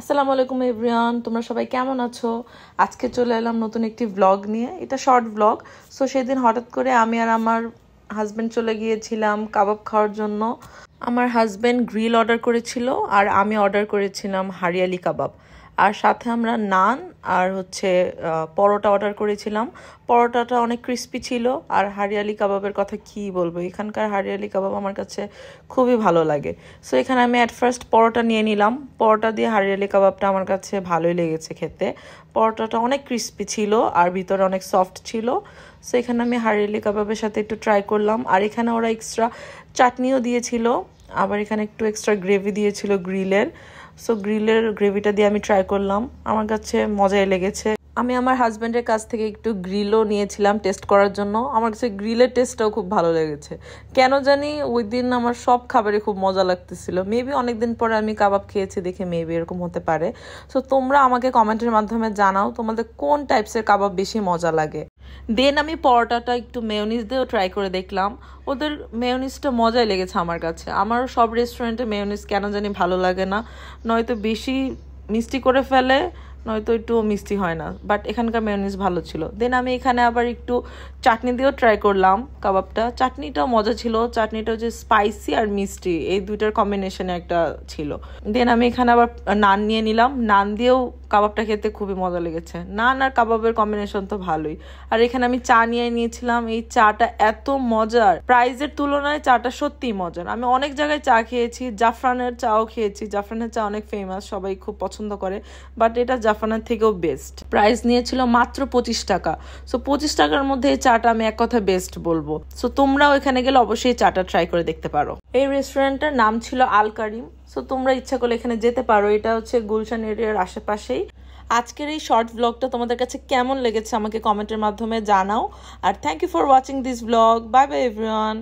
আসসালামু আলাইকুম এভরিওয়ান, তোমরা সবাই কেমন আছো? আজকে চলে এলাম নতুন একটি ব্লগ নিয়ে। এটা শর্ট ব্লগ। সো সেদিন হঠাৎ করে আমি আর আমার হাজব্যান্ড চলে গিয়েছিলাম কাবাব খাওয়ার জন্য। আমার হাজব্যান্ড গ্রিল অর্ডার করেছিল আর আমি অর্ডার করেছিলাম হারিয়ালি কাবাব। আর সাথে আমরা নান আর পরোটা অর্ডার করেছিলাম। পরোটাটা অনেক ক্রিস্পি ছিল। আর হারিয়ালি কাবাবের কথা কি বলবো, এখানকার হারিয়ালি কাবাব আমার কাছে খুবই ভালো লাগে। সো এখানে আমি অ্যাট ফার্স্ট পরোটা নিয়ে নিলাম। পরোটা দিয়ে হারিয়ালি কাবাবটা আমার কাছে ভালোই লেগেছে খেতে। পরোটাটা অনেক ক্রিস্পি ছিল আর ভিতরে অনেক সফট ছিল। সো এখানে আমি হারিয়ালি কাবাবের সাথে একটু ট্রাই করলাম। আর এখানে ওরা এক্সট্রা চাটনিও দিয়েছিল, আবার এখানে একটু এক্সট্রা গ্রেভি দিয়েছিল গ্রিলের। সো গ্রিলের গ্রেভিটা দিয়ে আমি ট্রাই করলাম, আমার কাছে মজাই লেগেছে। আমি আমার হাজব্যান্ডের কাছ থেকে একটু গ্রিলও নিয়েছিলাম টেস্ট করার জন্য। আমার কাছে গ্রিলের টেস্টটাও খুব ভালো লেগেছে। কেন জানি ওই দিন আমার সব খাবারই খুব মজা লাগতেছিল। মেবি অনেকদিন পরে আমি কাবাব খেয়েছি দেখে মেবি এরকম হতে পারে। সো তোমরা আমাকে কমেন্টের মাধ্যমে জানাও তোমাদের কোন টাইপসের কাবাব বেশি মজা লাগে। দেন আমি পরোটাটা একটু মেয়োনিজ দিয়েও ট্রাই করে দেখলাম। ওদের মেয়োনিজটা মজাই লেগেছে আমার কাছে। আমার সব রেস্টুরেন্টে মেয়োনিজ কেন জানি ভালো লাগে না, নয়তো বেশি মিষ্টি করে ফেলে, নয়তো একটু মিষ্টি হয় না। বাট এখানকার মেয়োনিজ ভালো ছিল। দেন আমি এখানে আবার একটু চাটনি দিয়েও ট্রাই করলাম কাবাবটা। চাটনিটাও মজা ছিল। চাটনিটা স্পাইসি আর মিষ্টি এই দুইটার কম্বিনেশনে একটা ছিল। দেন আমি এখানে আবার নান নিয়ে নিলাম। নান দিয়েও কাবাবটা খেতে খুবই মজা লেগেছে। নান আর কাবাবের কম্বিনেশন তো ভালোই। আর এখানে আমি চা নিয়ে নিয়েছিলাম। এই চাটা এত মজার, প্রাইসের তুলনায় চাটা সত্যিই মজার। আমি অনেক জায়গায় চা খেয়েছি, জাফরানের চাও খেয়েছি। জাফরানের চা অনেক ফেমাস, সবাই খুব পছন্দ করে। বাট এটা জাফরানের থেকেও বেস্ট। প্রাইস নিয়েছিল মাত্র 25 টাকা। সো 25 টাকার মধ্যে এই চাটা আমি এক কথা বেস্ট বলবো। সো তোমরাও এখানে গেলে অবশ্যই চাটা ট্রাই করে দেখতে পারো। এই রেস্টুরেন্টটার নাম ছিল আল কারিম। সো তোমরা ইচ্ছা করলে এখানে যেতে পারো। এটা গুলশান এরিয়ার আশেপাশেই। আজকের এই শর্ট ব্লগটা তোমাদের কাছে কেমন লেগেছে আমাকে কমেন্টের মাধ্যমে জানাও। আর thank you for watching this blog. Bye bye everyone.